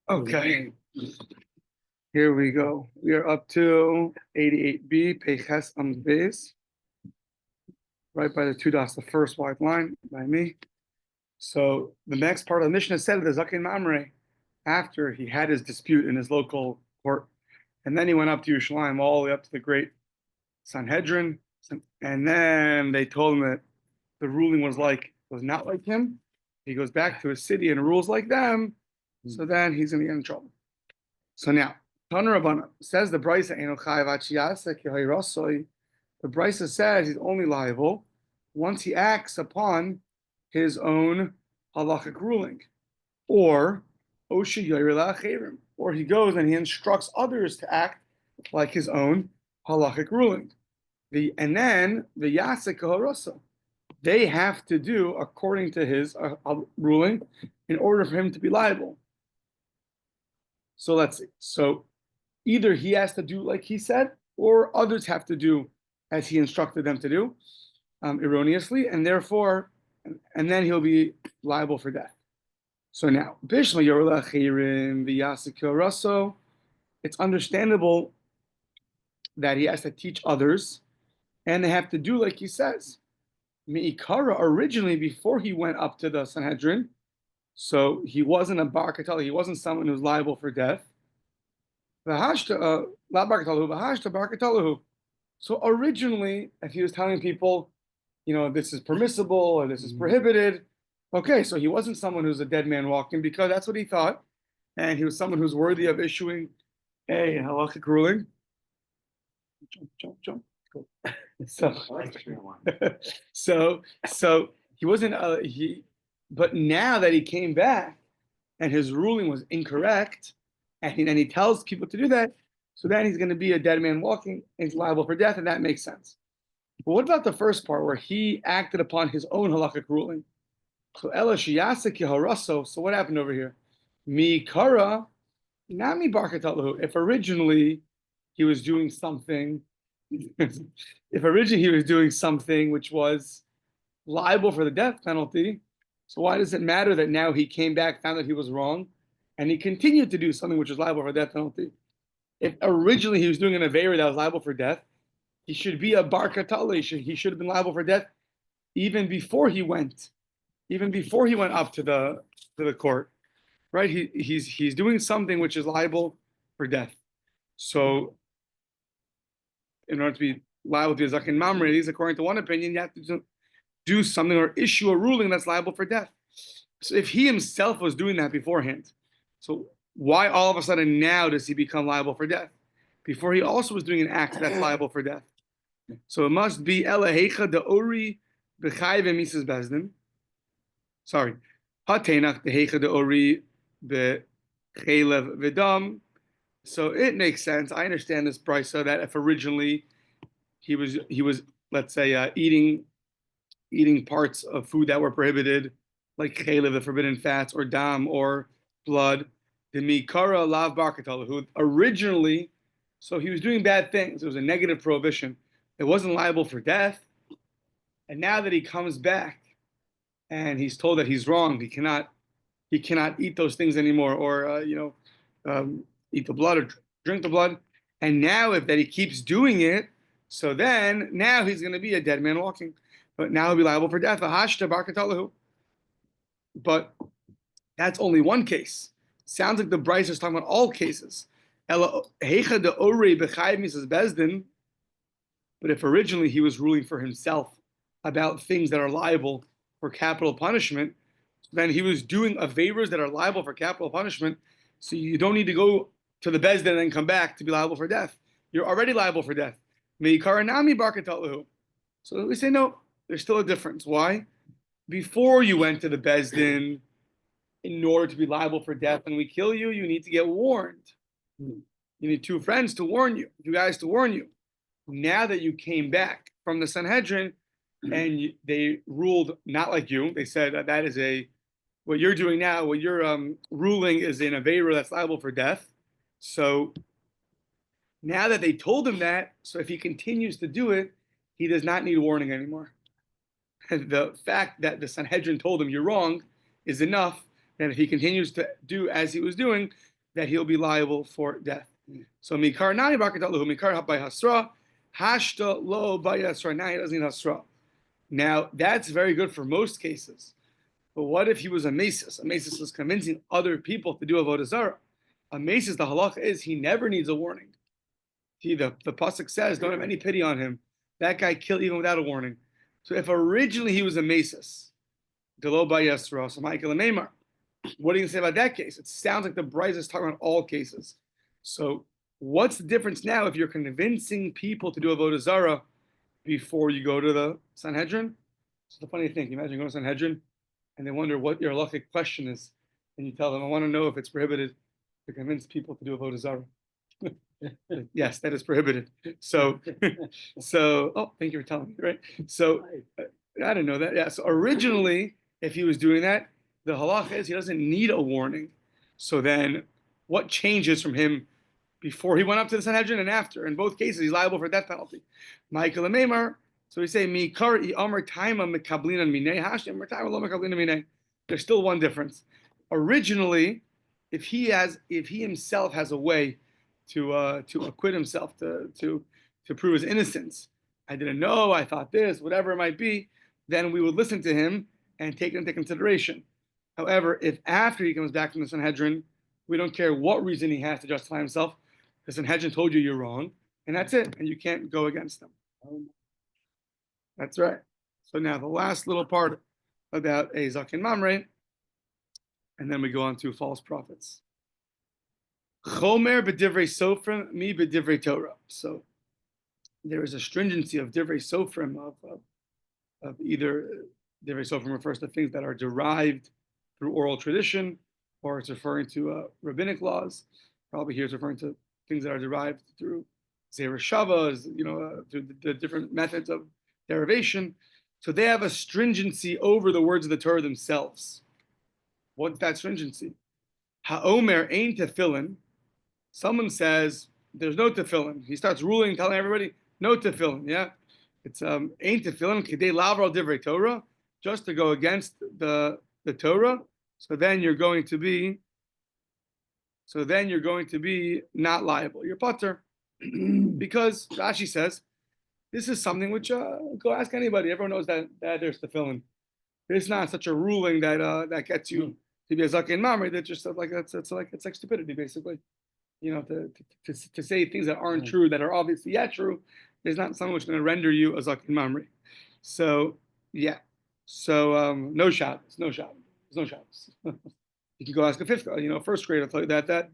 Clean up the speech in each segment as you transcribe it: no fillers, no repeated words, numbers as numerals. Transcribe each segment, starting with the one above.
Okay, here we go. We are up to 88b, Peches Amud Beis, right by the two dots, the first white line by me. So the next part of the Mishnah said the Zaken Mamre, after he had his dispute in his local court, and then he went up to Yerushalayim, all the way up to the great Sanhedrin, and then they told him that the ruling was not like him. He goes back to his city and rules like them, so then he's going to get in trouble. So now, Tana Rabbana says the Brisa Eino Chayav Achiyase Kehei Rasoi. The Brisa says he's only liable once he acts upon his own halachic ruling, or Oshi Yoyrela Chayrim, or he goes and he instructs others to act like his own halachic ruling. And then the Yasek Kahorosa, they have to do according to his ruling in order for him to be liable. So let's see. So either he has to do like he said, or others have to do as he instructed them to do, erroneously, and therefore, and then he'll be liable for death. So now, it's understandable that he has to teach others, and they have to do like he says. Me'ikara, originally, before he went up to the Sanhedrin, so he wasn't a bar katala, he wasn't someone who's liable for death. So originally, if he was telling people, this is permissible or this is prohibited, okay, so he wasn't someone who's a dead man walking because that's what he thought, and he was someone who's worthy of issuing a halachic ruling. Jump. Cool. So he wasn't but now that he came back and his ruling was incorrect, and he tells people to do that, so then he's going to be a dead man walking and he's liable for death, and that makes sense. But what about the first part where he acted upon his own halachic ruling? So Ela Shiyasek Yeharaso. So what happened over here? Mi Kara, Nami Barkatalahu. If originally he was doing something, which was liable for the death penalty, so why does it matter that now he came back, found that he was wrong, and he continued to do something which was liable for death penalty? If originally he was doing an avera that was liable for death, he should be a bar katala. He should have been liable for death even before he went up to the court, right? He's doing something which is liable for death. So in order to be liable to be a zaken mamre, at least according to one opinion, you have to do something or issue a ruling that's liable for death. So if he himself was doing that beforehand, so why all of a sudden now does he become liable for death? Before he also was doing an act that's liable for death. So it must be Elahecha de Ori B'chai v'Mises Bezdin. Sorry. Hatenach dehecha de Ori B'chelev v'Dam. So it makes sense. I understand this, Brisa, that if originally he was let's say eating parts of food that were prohibited, like chelev, the forbidden fats, or dam, or blood, the mikara lav barkatal, who originally, so he was doing bad things. It was a negative prohibition. It wasn't liable for death. And now that he comes back and he's told that he's wrong, he cannot eat those things anymore, or eat the blood or drink the blood. And now if that he keeps doing it, so then now he's going to be a dead man walking. But now he'll be liable for death. But that's only one case. Sounds like the Bryce is talking about all cases. But if originally he was ruling for himself about things that are liable for capital punishment, then he was doing averas that are liable for capital punishment. So you don't need to go to the Bezdin and then come back to be liable for death. You're already liable for death. So we say no. There's still a difference. Why? Before you went to the Bezdin, in order to be liable for death and we kill you, you need to get warned. You need two friends to warn you, two guys to warn you. Now that you came back from the Sanhedrin and they ruled not like you, they said that is what you're doing now, what you're ruling is an avera that's liable for death. So now that they told him that, so if he continues to do it, he does not need warning anymore. The fact that the Sanhedrin told him you're wrong is enough that if he continues to do as he was doing, that he'll be liable for death. So mikar nani bakatalahu mikar by hasra, hashta lo by hasra. Now he doesn't need hasra. Now that's very good for most cases. But what if he was a mesis? A mesis was convincing other people to do avodah zarah. A mesis, the halacha is he never needs a warning. The pasuk says, don't have any pity on him. That guy killed even without a warning. So if originally he was a mesis, delo by yasra, so Michael and Neymar, what are you going to say about that case? It sounds like the Bryce is talking about all cases. So what's the difference now if you're convincing people to do avodah zarah before you go to the Sanhedrin? It's the funny thing. You imagine going to Sanhedrin and they wonder what your halachic question is, and you tell them, I want to know if it's prohibited to convince people to do avodah zarah. Yes, that is prohibited. So, oh, thank you for telling me, right? So, I didn't know that. Yeah, so originally, if he was doing that, the halacha is he doesn't need a warning. So then, what changes from him before he went up to the Sanhedrin and after? In both cases, he's liable for death penalty. Michael and Meimar, so we say, there's still one difference. Originally, if he himself has a way to acquit himself, to prove his innocence, I didn't know, I thought this, whatever it might be, then we would listen to him and take it into consideration. However, if after he comes back from the Sanhedrin, we don't care what reason he has to justify himself, the Sanhedrin told you you're wrong, and that's it, and you can't go against them. That's right. So now the last little part about a Zaken Mamre, and then we go on to false prophets. Chomer b'divrei sofrim, mi b'divrei Torah. So there is a stringency of divrei sofrim, of either divrei sofrim refers to things that are derived through oral tradition, or it's referring to rabbinic laws. Probably here it's referring to things that are derived through zera shavas, through the different methods of derivation. So they have a stringency over the words of the Torah themselves. What's that stringency? Ha'omer ein tefillin. Someone says there's no tefillin. He starts ruling, telling everybody no tefillin. Yeah, it's ein tefillin k'dei lavro divrei Torah, just to go against the Torah. So then you're going to be not liable. You're patur because Rashi says this is something which go ask anybody. Everyone knows that there's tefillin. It's not such a ruling that gets you to be a zaken mamre. That just like it's like stupidity basically. To say things that aren't true, that are obviously true, is not something which is going to render you a zaken mamre. So yeah, so no Shabbos. There's no Shabbos. You can go ask a first grader, tell you that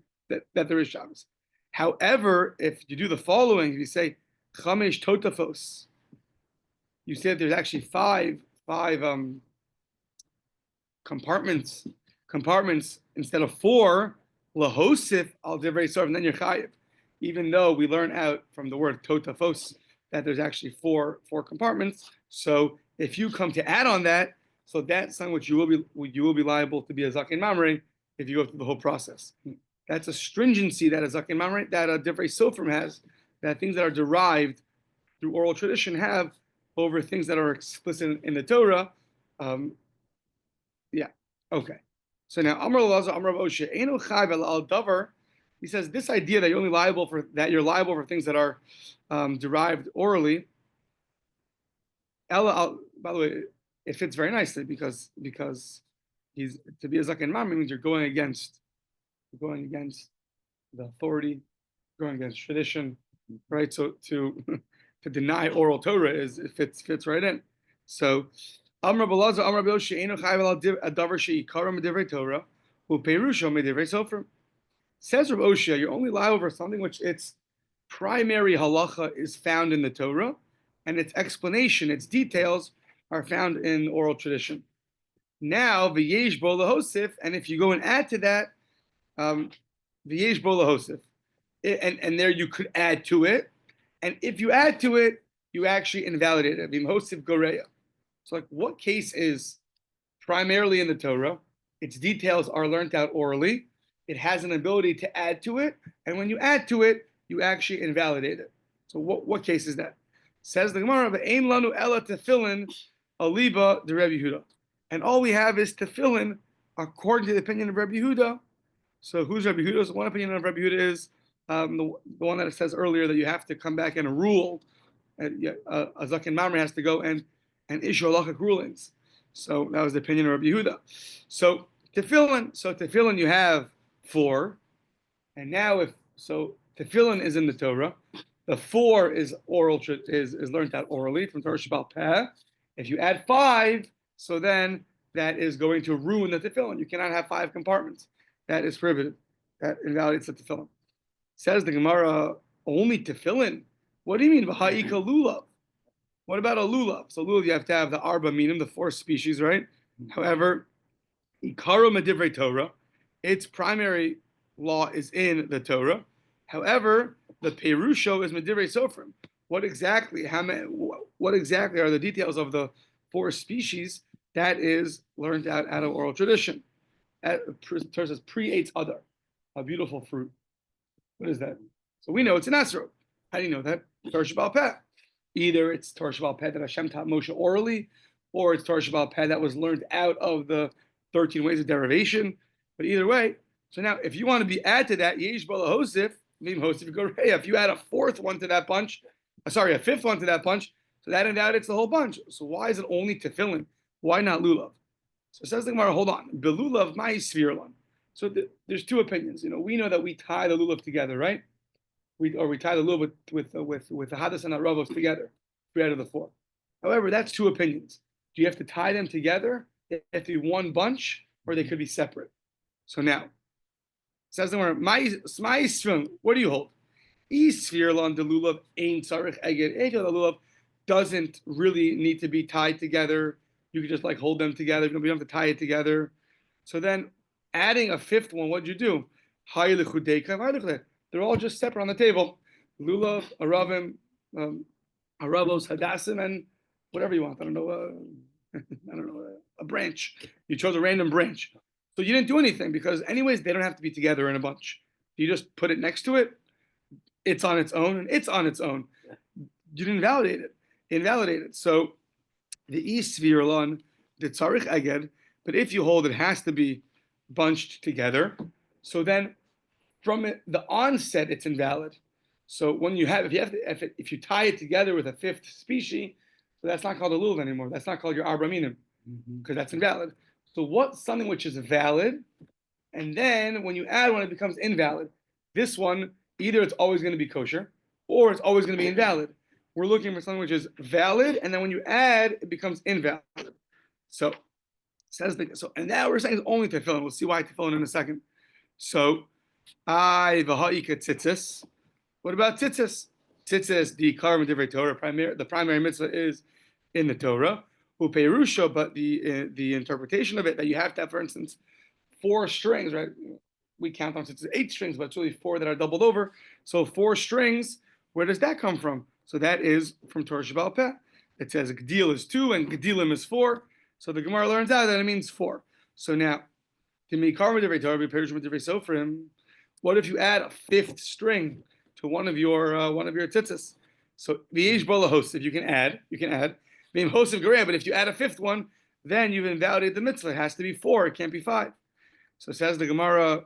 there is Shabbos. However, if you do the following, if you say chamesh totafos, you say that there's actually five compartments instead of four. Lahosif al divrei sofrim, and then you're chayiv. Even though we learn out from the word totafos that there's actually four compartments. So if you come to add on that, so that's something which you will be liable to be a zaken mamre if you go through the whole process. That's a stringency that a zaken mamre, that a divrei sofrim has, that things that are derived through oral tradition have over things that are explicit in the Torah. Okay. So now Amar Lazar, Amar Oshe, Eino Chayv al Davar. He says this idea that you're liable for things that are derived orally. Ella, by the way, it fits very nicely because he's to be a zaken mamre means you're going against the authority, going against tradition, right? So to deny oral Torah it fits right in. So Amar Balaza, Amar Boshe, Eino Chayv al Davar she'ikaram medivrei Torah, u'perusho medivrei sofrim. Says Rabbi Osha, you're only liable for something which its primary halacha is found in the Torah, and its explanation, its details, are found in oral tradition. Now, v'yesh bo lahosif, and if you go and add to that, v'yesh bo lahosif, and there you could add to it, and if you add to it, you actually invalidate it. V'imhosif goreya. So, like, what case is primarily in the Torah? Its details are learned out orally. It has an ability to add to it, and when you add to it, you actually invalidate it. So, what case is that? Says the Gemara, "Ve'ein lanu ela tefillin aliba de Rabbi Yehuda," and all we have is tefillin according to the opinion of Rabbi Yehuda, So who's Rabbi Yehuda? So one opinion of Rabbi Yehuda is the one that it says earlier that you have to come back and rule. A Zaken Mamre has to go and issue halachic rulings. So that was the opinion of Rabbi Yehuda. So tefillin you have 4, and now tefillin is in the Torah. The 4 is learned out orally from Torah Shabbal Peh. If you add 5, so then that is going to ruin the tefillin. You cannot have 5 compartments. That is prohibited. That invalidates the tefillin. Says the Gemara, only tefillin? What do you mean, v'ha'ika lulav? What about a lulav? So lulav, you have to have the arba minim, the 4 species, right? However, ikaro medivrei Torah, its primary law is in the Torah. However, the perusho is medivrei sofrim. What exactly are the details of the 4 species? That is learned out of oral tradition. Torah says pre-eats other, a beautiful fruit. What is that? So we know it's an esrog. How do you know that? Torah Shabbal Peh. Either it's Torah Shabbal Peh that Hashem taught Moshe orally, or it's Torah Shabbal Peh that was learned out of the 13 ways of derivation. But either way, so now if you want to be add to that, Yesh Bala Hosif, if you add a 4th one to that bunch, a 5th one to that bunch, so that invalidates the whole bunch. So why is it only tefillin? Why not lulav? So it says the Gemara, hold on. Belulav my svirlan. So there's 2 opinions. We know that we tie the lulav together, right? We tie the lulav with the hadas and aravos together, 3 out of the 4. However, that's 2 opinions. Do you have to tie them together? They have to be one bunch, or they could be separate. So now, says the Gemara, my svirlan. What do you hold? Svirlan the lulav ain tzarich eged. The lulav doesn't really need to be tied together. You can just hold them together. You don't have to tie it together. So then, adding a 5th one, what'd you do? They're all just separate on the table. Lulav, aravim, aravos, hadassim, and whatever you want. I don't know, a branch. You chose a random branch. So you didn't do anything because anyways, they don't have to be together in a bunch. You just put it next to it. It's on its own, and it's on its own. You didn't invalidate it. So the Svirlan, the Tzarich Eged, but if you hold it has to be bunched together, so then from the onset it's invalid. So when if you tie it together with a 5th species, so that's not called a lulav anymore. That's not called your arba minim, because that's invalid. So what's something which is valid, and then when you add one, it becomes invalid. This one, either it's always going to be kosher, or it's always going to be invalid. We're looking for something which is valid, and then when you add, it becomes invalid. So and now we're saying it's only tefillin. We'll see why tefillin in a second. So v'ha'ika tzitzis. What about tzitzis? Tzitzis, the karma divrei Torah, the primary mitzvah is in the Torah. Upeirusha, but the interpretation of it that you have to have, for instance, 4 strings, right? We count on tzitzis 8 strings, but it's really 4 that are doubled over. So 4 strings. Where does that come from? So that is from Torah Shabbal Peh. It says Gdil is 2 and Gdilim is 4. So the Gemara learns out that it means 4. So now, what if you add a 5th string to one of your tzitzis? So v'yesh bola host, if you can add. Being host of Gerea, but if you add a 5th one, then you've invalidated the mitzvah. It has to be 4. It can't be 5. So it says the Gemara,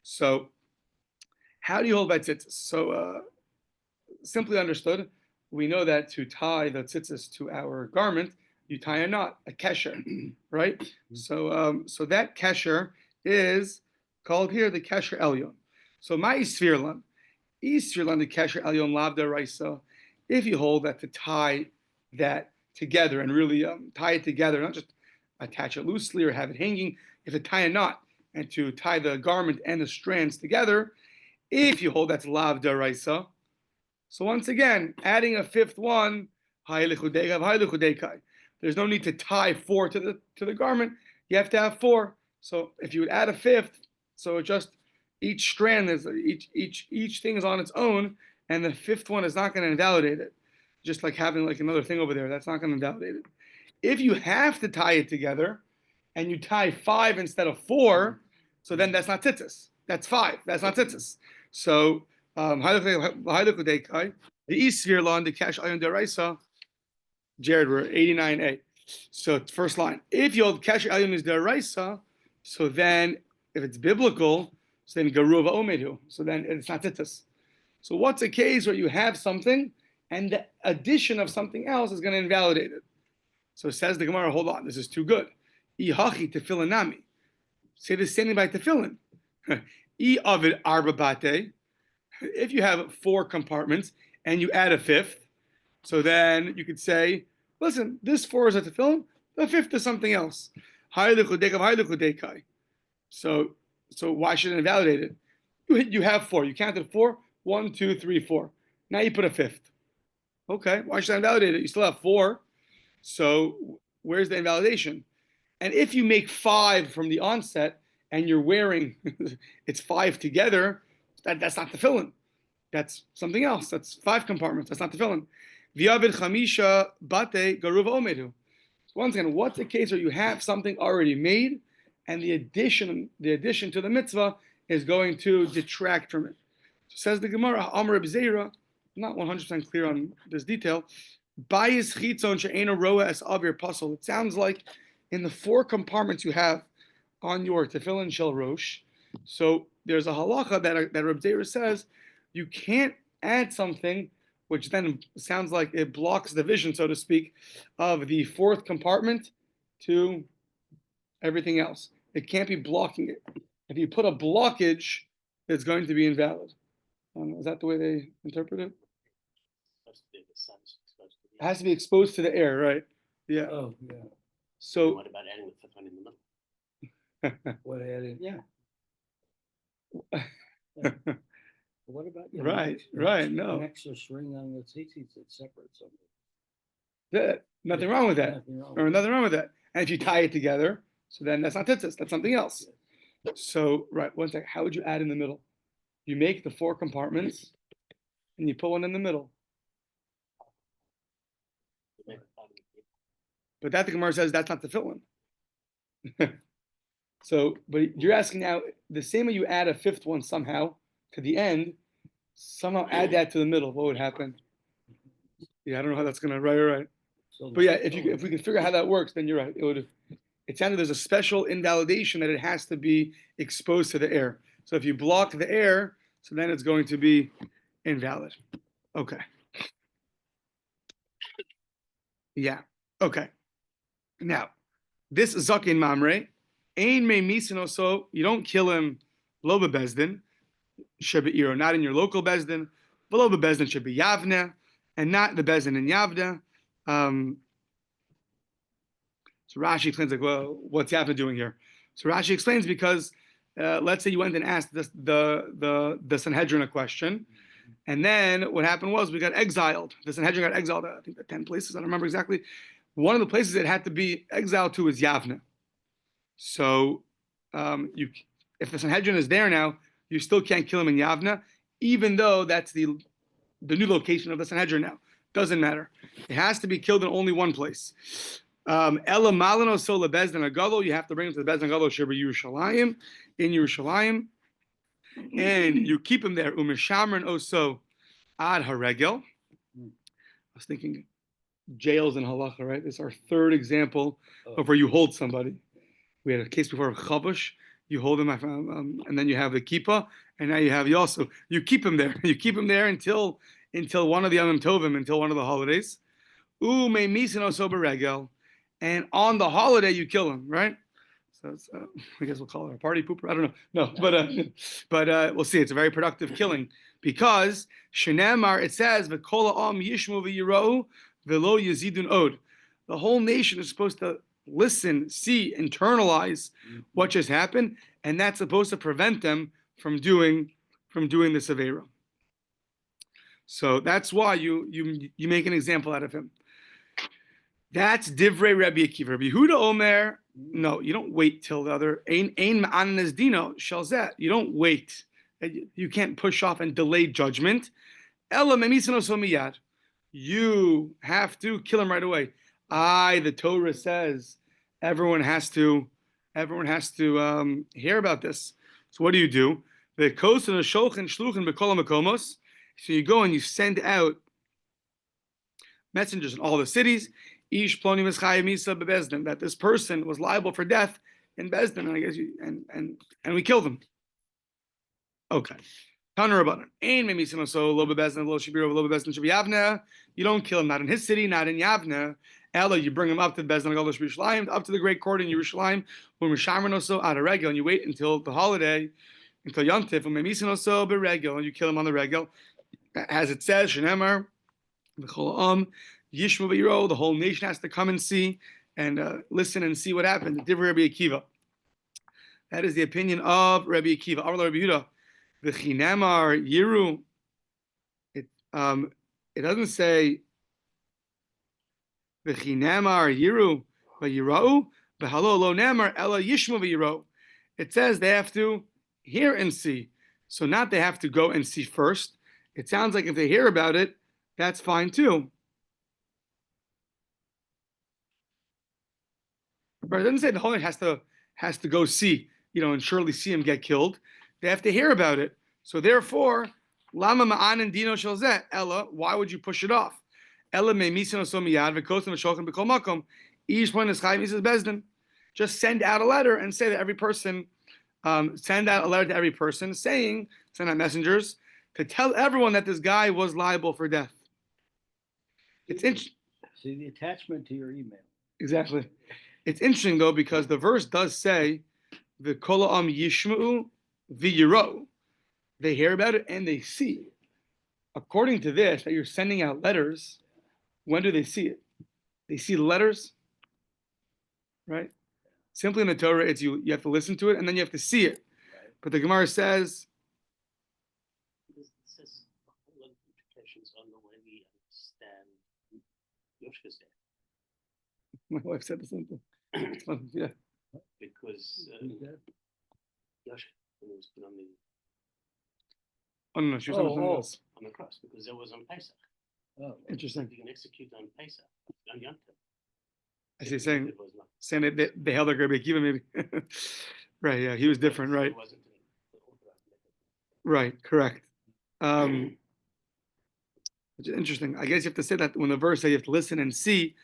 so how do you hold by tzitzis? So simply understood, we know that to tie the tzitzis to our garment, you tie a knot, a kesher, right? So that kesher is called here the kesher elyon. So my svirlan the kesher elyon lav deraisa. If you hold that to tie that together and really tie it together, not just attach it loosely or have it hanging, you have to tie a knot and to tie the garment and the strands together. If you hold that's lav deraisa. So once again, adding a 5th one, there's no need to tie 4 to the garment. You have to have 4. So if you would add a 5th, so it just each strand is each thing is on its own, and the 5th one is not going to invalidate it. Just like having another thing over there, that's not going to invalidate it. If you have to tie it together, and you tie 5 instead of 4, so then that's not tzitzis. That's 5. That's not tzitzis. So the East Sphere law and the Cash Ayon Deraisa, Jared, we're 89A. So first line, if you hold Kesher Elyon is deraisa, so then if it's biblical, so then Garuva Omedu. So then it's not titus. So what's a case where you have something and the addition of something else is going to invalidate it? So says the Gemara, hold on, this is too good. Ihachi tefillin nami. Say the same thing by tefillin. I avid arba bate. If you have 4 compartments and you add a 5th, so then you could say, listen, this 4 is a tefillin, the 5th is something else. So why should it invalidate it? You have 4. You counted 4. 1, 2, 3, 4. Now you put a 5th. Okay, why should I invalidate it? You still have 4. So where's the invalidation? And if you make 5 from the onset and you're wearing it's 5 together, that's not tefillin. That's something else. That's 5 compartments. That's not tefillin. V'yavid chamisha bate garuva omedu. Once again, what's the case where you have something already made, and the addition to the mitzvah is going to detract from it? So says the Gemara, Amar B'zeira, not 100% clear on this detail. Bayis chitzon she'ena roa es avir pasol. It sounds like in the 4 compartments you have on your tefillin shel rosh. So there's a halacha that Rabbi Dovid says you can't add something which then sounds like it blocks the vision, so to speak, of the 4th compartment to everything else. It can't be blocking it. If you put a blockage, it's going to be invalid. Is that the way they interpret it? It has to be exposed to the air, right? Yeah. Oh, yeah. So what about adding the 5th one in the middle? What added? Yeah. What about right, no. An extra string on the tzitzit that separates them? Nothing wrong with that. Nothing wrong with that. And if you tie it together, so then that's not tzitzit, that's something else. So, right, one second. How would you add in the middle? You make the 4 compartments and you put one in the middle. But that the Gemara says that's not tefillin. So, but you're asking now, the same way you add a 5th one somehow to the end, somehow add that to the middle. What would happen? Yeah, I don't know how that's gonna right. So But yeah, if we can figure out how that works, then you're right. It sounded there's a special invalidation that it has to be exposed to the air. So if you block the air, so then it's going to be invalid. Okay. Yeah. Okay. Now, this Zakin Mamre, Ein me misino, so you don't kill him lo bebezdin, shebe'iro, not in your local bezdin, but lo bebezdin should be Yavne, and not the bezdin in Yavne. So Rashi explains, like, well, what's Yavne doing here? So Rashi explains because let's say you went and asked the Sanhedrin a question, and then what happened was we got exiled. The Sanhedrin got exiled, I think, at 10 places. I don't remember exactly. One of the places it had to be exiled to is Yavne. So if the Sanhedrin is there now, you still can't kill him in Yavne, even though that's the new location of the Sanhedrin now. Doesn't matter. It has to be killed in only one place. Ela malano so lebezdin agadol. You have to bring him to the bezdin agadol sheba Yerushalayim, in Yerushalayim, and you keep him there. Umishamran oso ad haregel. I was thinking jails in halacha, right? This is our 3rd example of where you hold somebody. We had a case before of chabush. You hold him, and then you have the kippah, and now you also keep him there. You keep him there until one of the Yom Tovim, until one of the holidays. Me misin oso beregel. And on the holiday, you kill him, right? So it's, I guess we'll call it a party pooper. I don't know. No, but we'll see. It's a very productive killing because Shenemar, it says, V'kol ha'am yishmu v'yirau v'lo yazidun od. The whole nation is supposed to listen, see, internalize what just happened, and that's supposed to prevent them from doing this avera. So that's why you make an example out of him. That's Divrei Rabbi Akiva. Rabbi Yehuda Omer, no, you don't wait till the other. Ein ma'anan dino shalzet. You don't wait. You can't push off and delay judgment. Ela memisano so miyad. You have to kill him right away. The Torah says everyone has to hear about this. So what do? The kos and the shulchan shluchan b'kol makomos. So you go and you send out messengers in all the cities. Ish ploni mischayim misa bebezdin, that this person was liable for death in Bezdin, and I guess and we killed him. Okay. Taner Rabbanan. Ein memisin so lo bebezdin lo shibiro lo bebezdin shabiyavna. You don't kill him, not in his city, not in Yavna. Ella, you bring him up to the Bezdin Yerushalayim, up to the great court in Yerushalayim. When Mishamrin so out of regel, and you wait until the holiday, until Yontif. When memisin so beregel, and you kill him on the regel, as it says, Shenemar, v'chol Yishmu v'yiro, the whole nation has to come and see and listen and see what happened. The Divrei Rabbi Akiva. That is the opinion of Rabbi Akiva. Amar Rabbi Yehuda, v'chinemar yiru. It doesn't say v'chinemar yiru v'yirau v'halo lo nemar ela yishmu v'yirau. It says they have to hear and see. So not they have to go and see first. It sounds like if they hear about it, that's fine too. But it doesn't say the whole nation has to go see, and surely see him get killed. They have to hear about it. So therefore, lama ma'anin dino shelzeh ella. Why would you push it off? Ella me misin oso miyad v'kosim v'sholchem b'kol makom. Ish point is chayim misas bezdin. Just send out a letter and say that every person, send out a letter to every person saying, send out messengers to tell everyone that this guy was liable for death. It's interesting. See the attachment to your email. Exactly. It's interesting though because the verse does say the kolam yishmu v'yiro. They hear about it and they see. According to this, that you're sending out letters, when do they see it? They see the letters, right? Simply in the Torah, it's you have to listen to it and then you have to see it. Right. But the Gemara says, This is a whole lot of implications on the way we understand Yoshka's death. my wife said the same thing. Yeah. Because Yoshka, when he was put on the Oh no, she was on something else. on the cross, because that was on Pesach. Oh, Interesting. You can execute on Pesach, on Yom Tov. I see saying It was not. saying that they held like Rabbi Akiva maybe. Right, yeah, he was different, right? It wasn't the authorized method. Right, correct. Which is interesting. I guess you have to say that when the verse says you have to listen and see,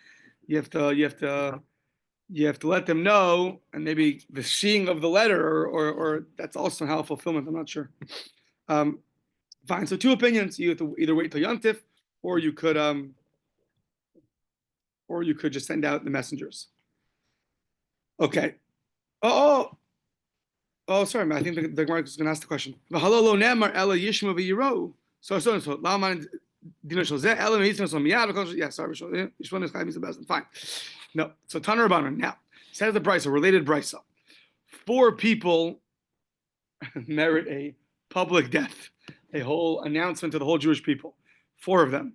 you have to let them know, and maybe the seeing of the letter, or that's also how fulfillment. I'm not sure. Fine. So two opinions. You have to either wait till Yontif, or you could just send out the messengers. Okay. Oh, sorry, I think the Gemara is going to ask the question. So, yeah, sorry. Fine. No. So Taner Rabbanan. Now, says the Brisa, related Brisa. 4 people merit a public death, a whole announcement to the whole Jewish people. 4 of them.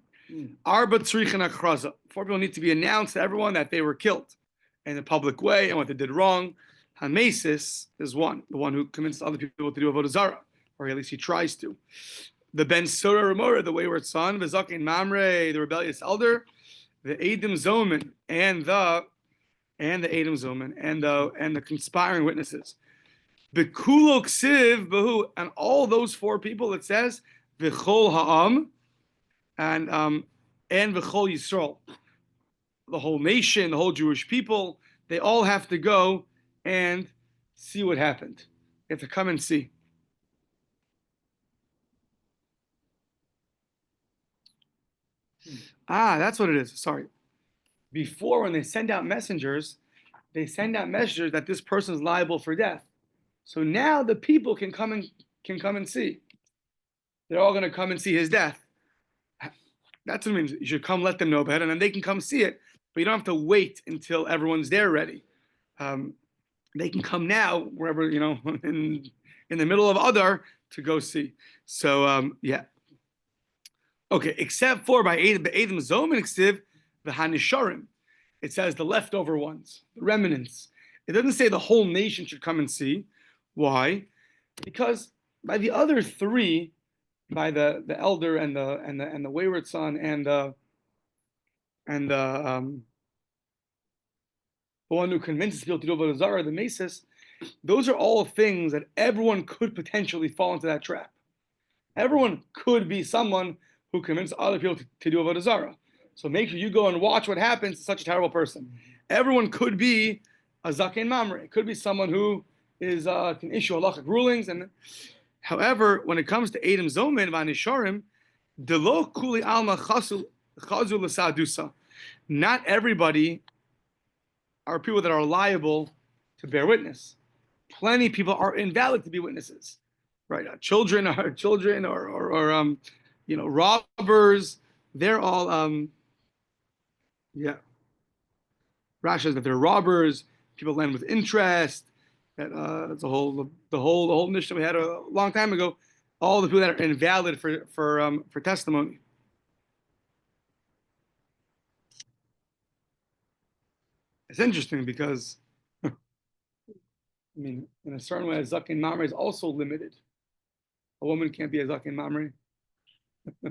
Arba tzrichen akraza. 4 people need to be announced to everyone that they were killed in a public way and what they did wrong. Hamesis is one, the one who convinced other people to do avodah zarah, or at least he tries to. The Ben Sora Remora, the wayward son, V'zakin Mamre, the rebellious elder, the Eidim Zoman, and the Eidim Zoman, and the conspiring witnesses. Bekulo Ksiv Behu, and all those 4 people, it says V'chol Ha'am, and V'chol Yisrael, the whole nation, the whole Jewish people, they all have to go and see what happened. They have to come and see. That's what it is. Sorry. Before, when they send out messengers, that this person is liable for death. So now the people can come and see. They're all going to come and see his death. That's what it means. You should come, let them know about it, and then they can come see it. But you don't have to wait until everyone's there ready. They can come now, wherever, in the middle of Adar, to go see. So, yeah. Okay, except for by Eidim Zomen Ksiv, the Hanisharim. It says the leftover ones, the remnants. It doesn't say the whole nation should come and see. Why? Because by the other 3, by the elder and the wayward son and the one who convinces people to do avodah zarah, the Mesis, those are all things that everyone could potentially fall into that trap. Everyone could be someone who convinced other people to do avodah zarah. So make sure you go and watch what happens to such a terrible person. Everyone could be a zaken mamre. It could be someone who is can issue halachic rulings. And however, when it comes to Edom Zomin v'anisharim, delo kuli alma chazu l'sadusa. Not everybody are people that are liable to bear witness. Plenty of people are invalid to be witnesses, right? Children are children, or robbers. They're all Rashi says that they're robbers. People lend with interest. That's the whole mission we had a long time ago. All the people that are invalid for testimony. It's interesting because, I mean, in a certain way, a zaken mamre is also limited. A woman can't be a zaken mamre. A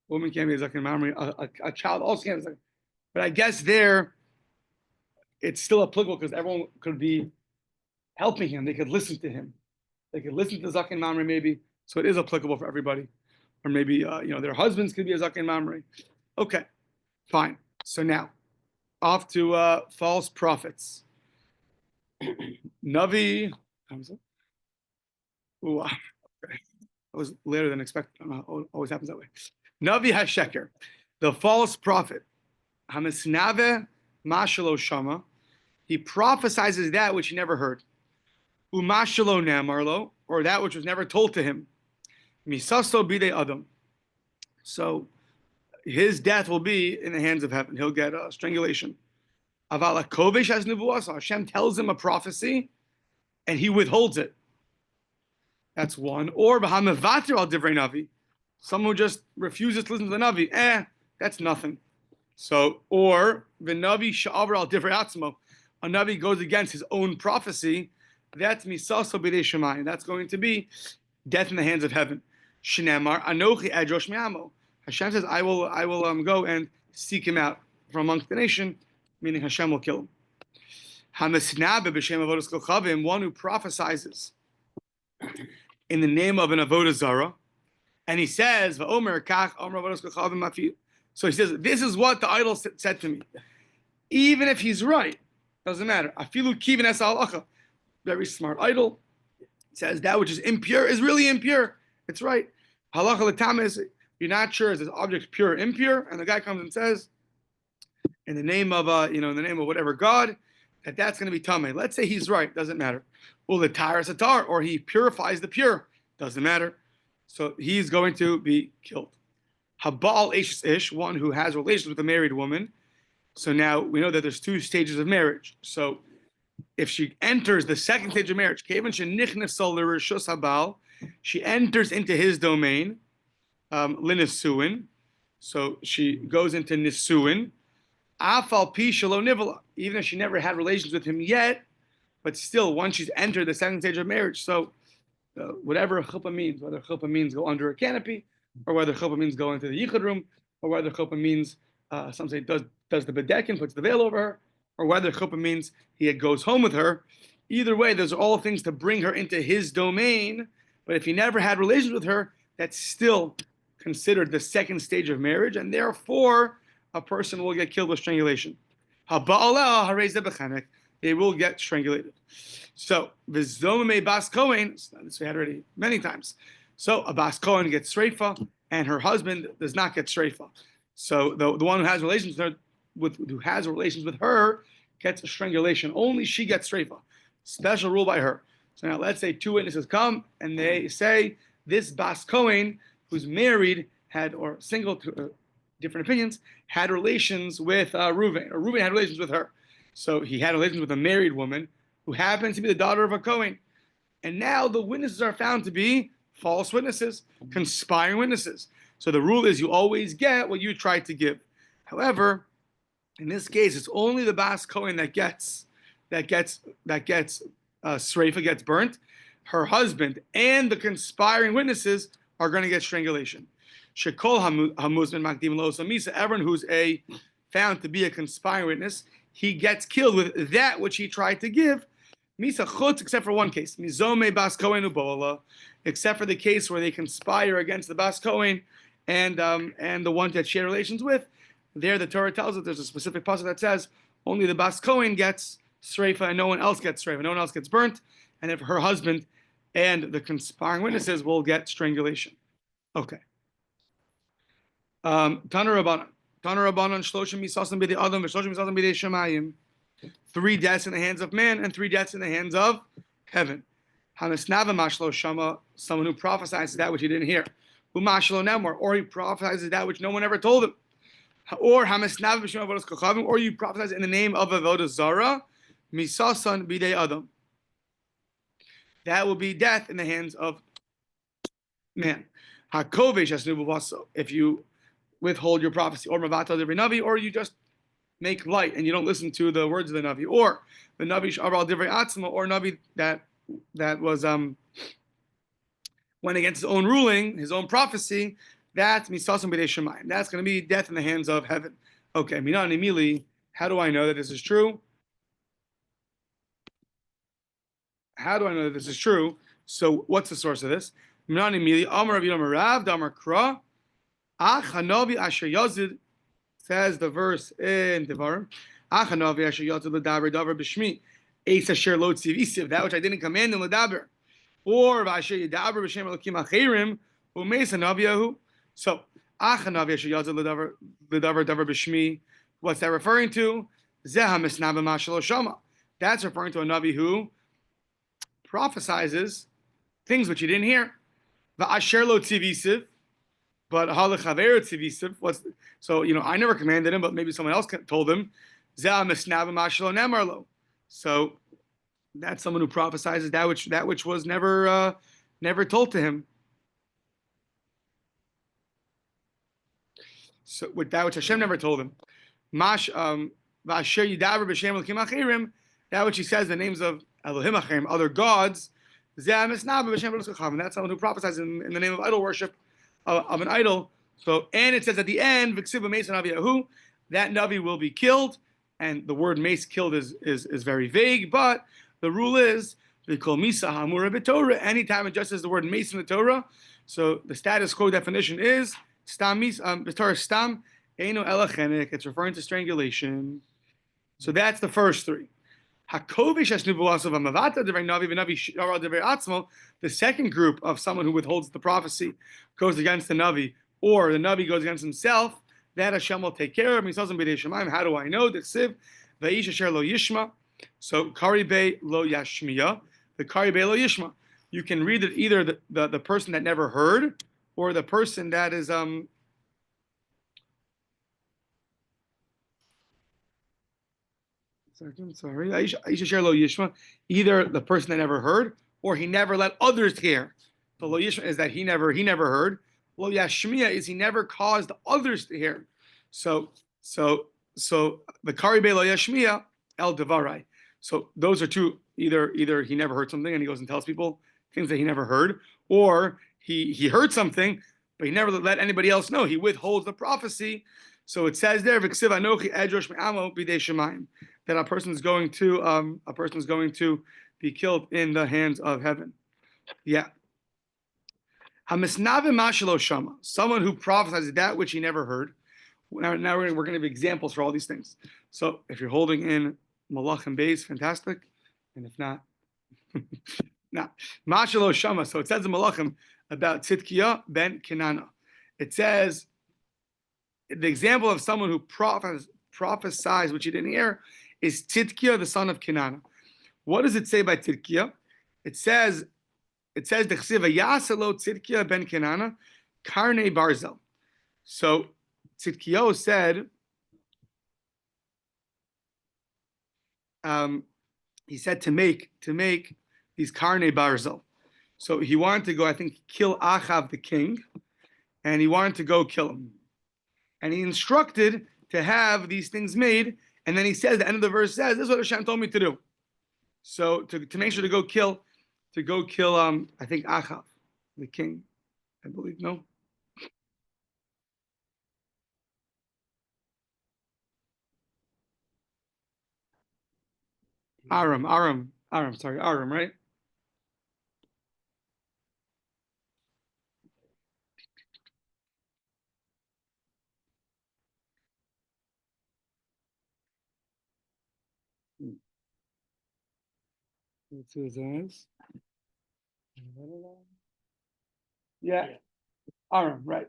woman can't be a zaken mamre. A child also can't be a zaken. But I guess there, it's still applicable because everyone could be helping him. They could listen to him. They could listen to zaken mamre maybe. So it is applicable for everybody. Or maybe their husbands could be a zaken mamre. Okay, fine. So now, off to false prophets. Navi. Ooh, okay. That was later than expected. I don't know, always happens that way. Navi HaSheker, the false prophet. Hamisnave Mashalo Shama. He prophesizes that which he never heard. Umashalo Namarlo, or that which was never told to him. Misaso Bide Adam. So his death will be in the hands of heaven. He'll get strangulation. Avala Kovish as Nevuasa. Hashem tells him a prophecy and he withholds it. That's one. Or Bahamavatr al Divrei Navi. Someone who just refuses to listen to the Navi. That's nothing. So, or the Navi Sha'avar al Divrei Atzmo. A Navi goes against his own prophecy. That's Misaso Bidei Shemayim. That's going to be death in the hands of heaven. Shnemar Anochi Adrosh Mi'amo. Hashem says, I will go and seek him out from amongst the nation, meaning Hashem will kill him. Hamisnabe b'shem avodas kochavim, one who prophesizes in the name of an avodah zara, and he says, "Va'omer kach omer avodas kochavim afi." So he says, "This is what the idol said to me." Even if he's right, doesn't matter. Afilu kivin es halacha. Very smart idol says that which is impure is really impure. It's right. Halacha l'tam is. You're not sure is this object pure or impure, and the guy comes and says, in the name of in the name of whatever God, that's going to be tamei. Let's say he's right, doesn't matter. Uletar satar, or he purifies the pure, doesn't matter. So he's going to be killed. Habal ish, one who has relations with a married woman. So now we know that there's two stages of marriage. So if she enters the second stage of marriage, she enters into his domain. Linisuin, so she goes into nisuin. Afal pi shelo nivala, even if she never had relations with him yet, but still, once she's entered the second stage of marriage, so whatever chuppah means, whether chuppah means go under a canopy, or whether chuppah means go into the yichud room, or whether chuppah means some say does the bedekin, puts the veil over her, or whether chuppah means he goes home with her. Either way, those are all things to bring her into his domain. But if he never had relations with her, that's still considered the second stage of marriage, and therefore a person will get killed with strangulation. They will get strangulated. So v'zomei bas kohen, this we had already many times. So a bas kohen gets streifa, and her husband does not get streifa. So the one who has relations with her gets a strangulation. Only she gets streifa. Special rule by her. So now let's say two witnesses come and they say this bas kohen who's married had, or single, to different opinions, had relations with Reuven, or Reuven had relations with her. So he had relations with a married woman who happens to be the daughter of a Kohen. And now the witnesses are found to be false witnesses, conspiring witnesses. So the rule is you always get what you try to give. However, in this case, it's only the Bas Kohen that gets Sreifa, gets burnt. Her husband and the conspiring witnesses are going to get strangulation. Shekol hamuzman makdim lo samisa. Everyone who's found to be a conspiring witness, he gets killed with that which he tried to give. Misa chutz, except for one case. Mizome bas kohen ubola, except for the case where they conspire against the bas kohen and the ones that share relations with. There, the Torah tells us there's a specific passage that says only the Bas Kohen gets sreifa and no one else gets sreifa, no one else gets burnt, and if her husband and the conspiring witnesses will get strangulation. Okay. Tana Rabbanan. Tana Rabbanan, Shloshim Misasim B'dei Adam, V'Shloshim Misasim B'dei Shemayim. 3 deaths in the hands of man and 3 deaths in the hands of heaven. Hamasnava Mashlo Shama, someone who prophesies that which he didn't hear. Umashlo Nemor, or he prophesies that which no one ever told him. Or Hamasnava B'Shem Avodas Kochavim, or you prophesize in the name of Avodah Zara, Misasan B'dei Adam. That will be death in the hands of man. Hakovesh Asnubuvaso, if you withhold your prophecy, or Mavata Devri Navi, or you just make light and you don't listen to the words of the Navi, or the Navi Sharal Divrei Atzma, or Navi that was went against his own ruling, his own prophecy, that's Misasam B'dei Shemayim. That's going to be death in the hands of heaven. Okay, Minan Emili, how do I know that this is true? How do I know that this is true? So what's the source of this? Minan Emili, Amar Rav Yom Rav, Damar Kra, Ach Hanavi Asher Yazid, says the verse in Devarim, Ach Hanavi Asher Yazid L'daber Davar B'Shmi, Eis Asher Lo Tzivisiv, that which I didn't command him L'daber, or V'Asher Yadaber B'Shem Elokim Achirim, U'Meis Hanaviyahu. So Ach Hanavi Asher Yazid L'daber Davar B'Shmi, what's that referring to? Zeh HaMisnaba Mashalo Shama. That's referring to a Navi who prophesizes things which he didn't hear. V'Asher Lo Tzivisiv, but halachaver tzivisiv. So I never commanded him, but maybe someone else told him. So that's someone who prophesizes that which was never told to him. So with that which Hashem never told him, that which he says the names of Elohim Achim, other gods. That's someone who prophesies in the name of idol worship. Of an idol. So, and it says at the end, that Navi will be killed, and the word mace killed is very vague, but the rule is anytime it just says the word mace in the Torah, so the status quo definition is stam the Torah stam eino elachenik, it's referring to strangulation. So that's the first 3. The second group of someone who withholds the prophecy goes against the Navi, or the Navi goes against himself, that Hashem will take care of. How do I know? The Siv, Va'isha Sher Lo Yishma. So Karibe Lo Yashmiya, the Karibe Lo Yishma. You can read it either the person that never heard, or the person that is sorry, Aisha Sher Lo Yishma, either the person that never heard, or he never let others hear. So Lo Yishma is that he never heard. Lo Yashmiya is he never caused others to hear. So the Kari Be Lo Yashmiya El Devarai. So those are 2. Either he never heard something and he goes and tells people things that he never heard, or he heard something but he never let anybody else know. He withholds the prophecy. So it says there, V'ksiv Anochi Edrosh Me'amo B'dei Shemayim, that a person is going to be killed in the hands of heaven. Yeah. Hamisnave Mashalo Shama, someone who prophesies that which he never heard. Now we're going to have examples for all these things. So if you're holding in Malachim Beis, fantastic. And if not, now Mashalo Shama. So it says in Malachim about Tzidkiah ben Kenana. It says the example of someone who prophesies which he didn't hear is Tzidkiah, the son of Kenana. What does it say by Tzidkiah? It says Dechsiva Yaselo Tzidkiah ben Kenana Karne Barzel. So Tzidkiah said, he said to make these Karne Barzel. So he wanted to go, I think, kill Achav the king, and he wanted to go kill him. And he instructed to have these things made, and then he says, the end of the verse says, this is what Hashem told me to do. So to make sure to go kill, I think Achav, the king, I believe, no? Aram, right? Let's see what it is. Yeah. Aram, right.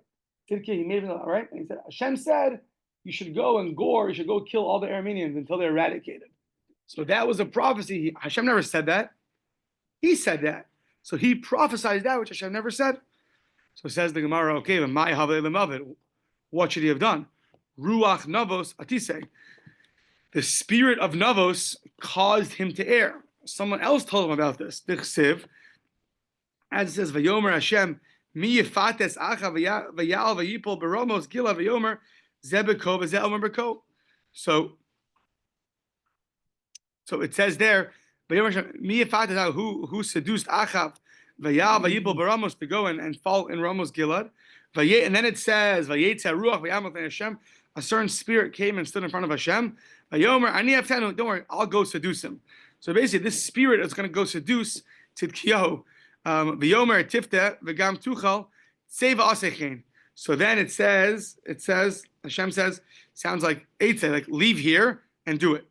Tidki, he made it right. And he said, Hashem said, you should go and gore, you should go kill all the Arameans until they're eradicated. So that was a prophecy. Hashem never said that. He said that. So he prophesied that, which Hashem never said. So says the Gemara, okay, but my Havei, what should he have done? Ruach Navos Atise. The spirit of Navos caused him to err. Someone else told him about this. Dichsiv, as it says, Vayomer Hashem, Mi Yifates Acha Vayal Vayipol Baromos Gila Vayomer Zebeko Vazel Berko. So it says there, Vayomer Hashem, Mi Yifates who seduced Achav Vayal Vayipol Baromos to go and fall in Ramos Gilad. And then it says, Vayetza Ruach Vayamot Hashem. A certain spirit came and stood in front of Hashem. Vayomer, Ani Aftanu, don't worry, I'll go seduce him. So basically, this spirit is going to go seduce Tidkiyahu. Vayomer Tifte V'gam Tuchal Seva Asechein. So then it says, Hashem says, sounds like Eitzah, like leave here and do it.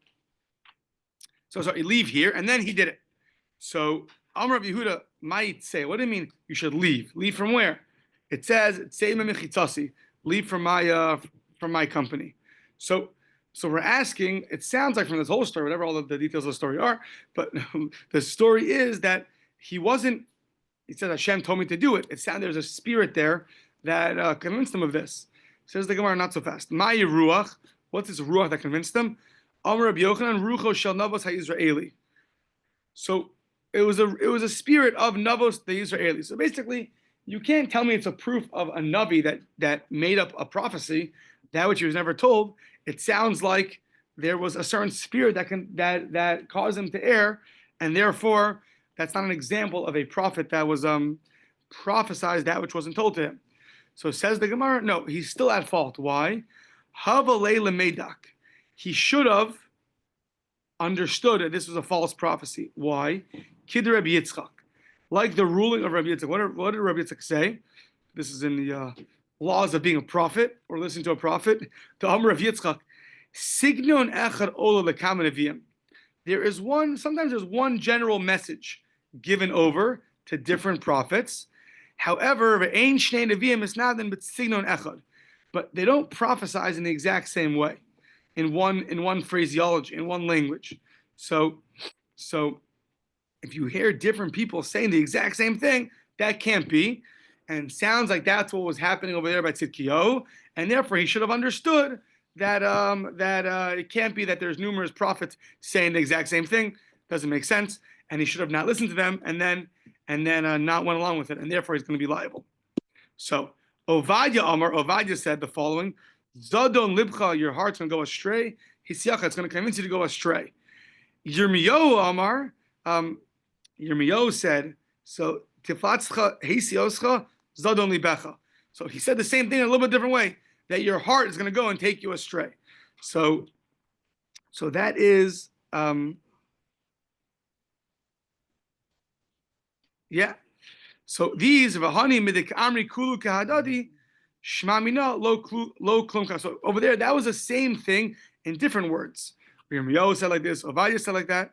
So sorry, leave here, and then he did it. So Amar Rabbi Yehuda might say, what do you mean you should leave? Leave from where? It says, leave from my company. So we're asking, it sounds like from this whole story, whatever all the details of the story are, but the story is that he said Hashem told me to do it. It sounded there's a spirit there that convinced him of this. Says the Gemara, not so fast. My ruach, what's this ruach that convinced him? Amar Rabbi Yochanan, rucho shel navos ha'Yisraeli. So it was a spirit of navos the Israeli. So basically, you can't tell me it's a proof of a navi that made up a prophecy, that which he was never told. It sounds like there was a certain spirit that caused him to err, and therefore that's not an example of a prophet that was prophesied that which wasn't told to him. So says the Gemara, no, he's still at fault. Why? Havalei lemedak. He should have understood that this was a false prophecy. Why? Kid Rabbi Yitzchak. Like the ruling of Rabbi Yitzchak. What did Rabbi Yitzchak say? This is in the laws of being a prophet or listening to a prophet. The Amr of Yitzchak. Signon echad ola lekam neviim. Sometimes there's one general message given over to different prophets. However, ve'ein shnei neviim is not then but signon echad. But they don't prophesize in the exact same way, in one phraseology, in one language. So if you hear different people saying the exact same thing, that can't be. And sounds like that's what was happening over there by Tzidkiyahu, and therefore he should have understood that it can't be that there's numerous prophets saying the exact same thing. Doesn't make sense, and he should have not listened to them, and then not went along with it, and therefore he's going to be liable. So Ovadia said the following: Zadon libcha, your heart's going to go astray. Hisyacha, it's going to convince you to go astray. Yirmiyahu Amar, Yirmiyahu said, so Tifatzcha Hesioscha Zadon libecha. So he said the same thing in a little bit different way, that your heart is going to go and take you astray. So that is, yeah. So these v'hani midik amri kulu kahadadi shmamina lo klum. So over there, that was the same thing in different words. Yirmiyahu said like this, Ovadia said like that.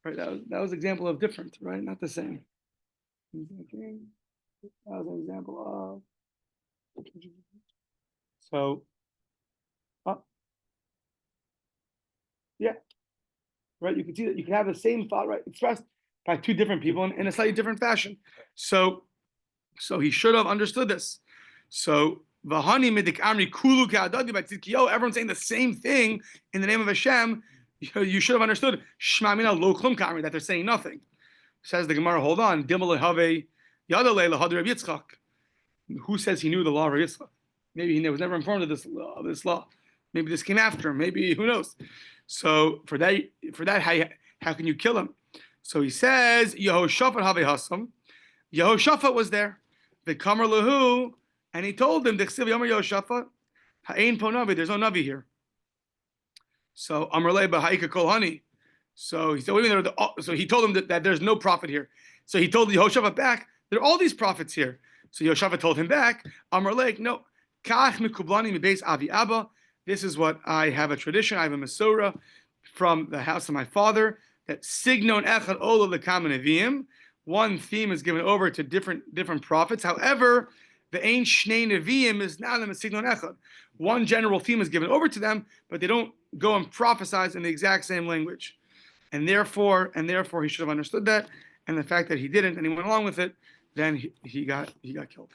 Right? That was an example of different, right? Not the same. That was an example of. So, yeah, right. You can see that you can have the same thought, right, expressed by two different people in a slightly different fashion. So he should have understood this. So v'hani midik amri kulu ka'adadi by Tzidkiyahu, everyone's saying the same thing in the name of Hashem. You should have understood Shema Mina lo klum ka'amri, that they're saying nothing. Says the Gemara, hold on. Dimel lehave yadalei lahad Rabbi Yitzchak. Who says he knew the law of Rabbi Yitzchak? Maybe he was never informed of this law. Maybe this came after him. Maybe, who knows? So for that, how can you kill him? So he says, Yehoshaphat have hasam. Yehoshaphat was there. The Kamar lahu, and he told him, Dechsiv Yomer Yehoshaphat, ha'ein po navi, there's no navi here. So Amrlei b'ha'ika kol hani. So he said, what do you mean? So he told him that there's no prophet here. So he told Yehoshaphat back, there are all these prophets here. So Yehoshaphat told him back, Amrlei, no, kach mikublani mibeis avi abba. This is what I have a tradition. I have a Masorah from the house of my father. that signon echad ola lekam neviim, one theme is given over to different prophets. However, the ein shnei neviim is not the signon echad. One general theme is given over to them, but they don't go and prophesize in the exact same language, and therefore he should have understood that. And the fact that he didn't and he went along with it, then he got killed.